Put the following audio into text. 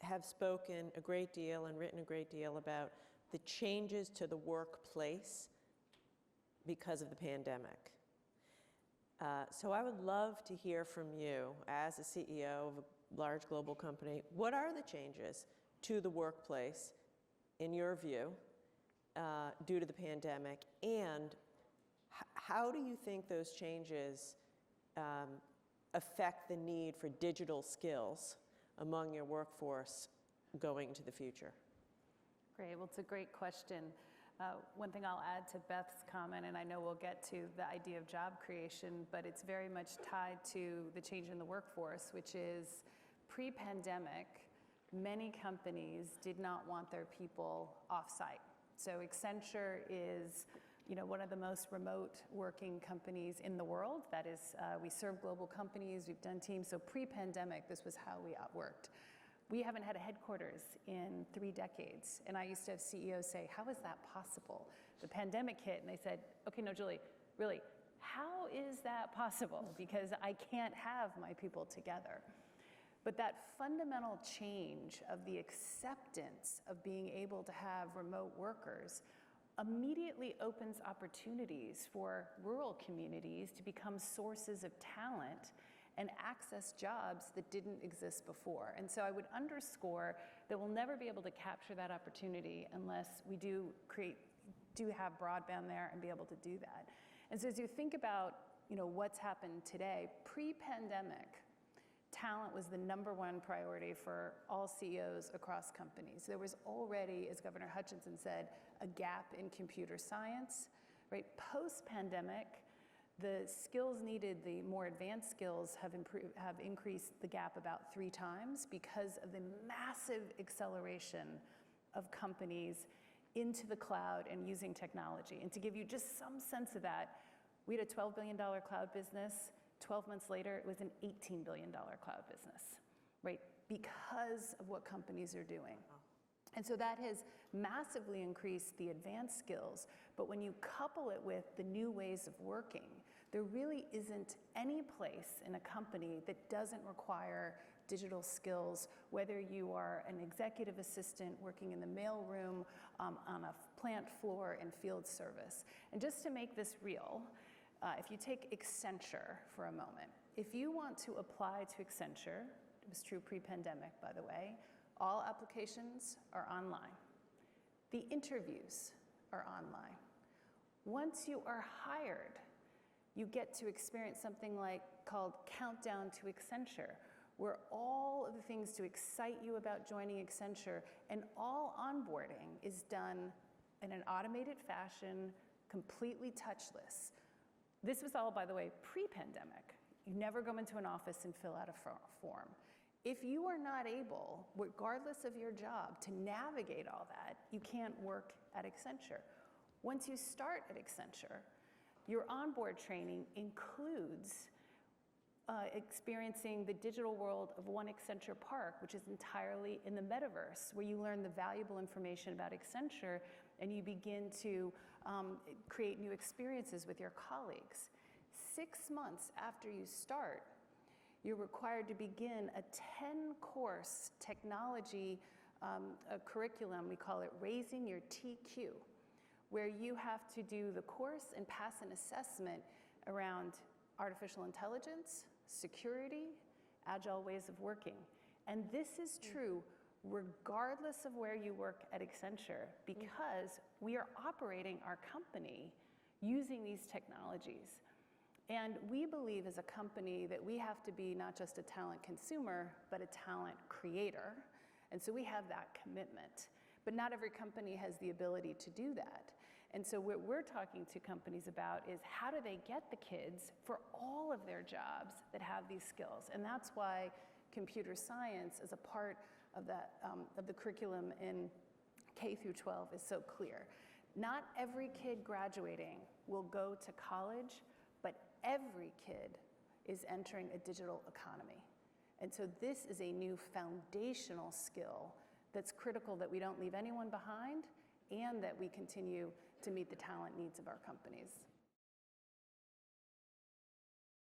have spoken a great deal and written a great deal about the changes to the workplace because of the pandemic. So I would love to hear from you as a CEO of a large global company. What are the changes to the workplace, in your view, due to the pandemic, and how do you think those changes affect the need for digital skills among your workforce going into the future? Great, well, it's a great question. One thing I'll add to Beth's comment, and I know we'll get to the idea of job creation, but it's very much tied to the change in the workforce, which is pre-pandemic, many companies did not want their people off-site. So Accenture is, one of the most remote working companies in the world. That is, we serve global companies, we've done teams. So pre-pandemic, this was how we worked. We haven't had a headquarters in 3 decades. And I used to have CEOs say, how is that possible? The pandemic hit and they said, okay, no, Julie, really, how is that possible? Because I can't have my people together. But that fundamental change of the acceptance of being able to have remote workers immediately opens opportunities for rural communities to become sources of talent and access jobs that didn't exist before. And so I would underscore that we'll never be able to capture that opportunity unless we do have broadband there and be able to do that. And so as you think about, what's happened today, pre-pandemic, talent was the #1 priority for all CEOs across companies. There was already, as Governor Hutchinson said, a gap in computer science, right? Post-pandemic, the skills needed, the more advanced skills have increased the gap about 3 times because of the massive acceleration of companies into the cloud and using technology. And to give you just some sense of that, we had a $12 billion cloud business. 12 months later, it was an $18 billion cloud business, right? Because of what companies are doing. And so that has massively increased the advanced skills, but when you couple it with the new ways of working, there really isn't any place in a company that doesn't require digital skills, whether you are an executive assistant working in the mailroom, on a plant floor, in field service. And just to make this real, if you take Accenture for a moment, if you want to apply to Accenture, it was true pre-pandemic, by the way, all applications are online. The interviews are online. Once you are hired, you get to experience something called Countdown to Accenture, where all of the things to excite you about joining Accenture and all onboarding is done in an automated fashion, completely touchless. This was all, by the way, pre-pandemic. You never go into an office and fill out a form. If you are not able, regardless of your job, to navigate all that, you can't work at Accenture. Once you start at Accenture, your onboard training includes experiencing the digital world of One Accenture Park, which is entirely in the metaverse, where you learn the valuable information about Accenture and you begin to create new experiences with your colleagues. 6 months after you start, you're required to begin a 10-course technology curriculum. We call it Raising Your TQ, where you have to do the course and pass an assessment around artificial intelligence, security, agile ways of working. And this is true regardless of where you work at Accenture, because we are operating our company using these technologies. And we believe as a company that we have to be not just a talent consumer, but a talent creator. And so we have that commitment. But not every company has the ability to do that. And so what we're talking to companies about is how do they get the kids for all of their jobs that have these skills? And that's why computer science as a part of that of the curriculum in K through 12 is so clear. Not every kid graduating will go to college, but every kid is entering a digital economy. And so this is a new foundational skill that's critical that we don't leave anyone behind and that we continue to meet the talent needs of our companies.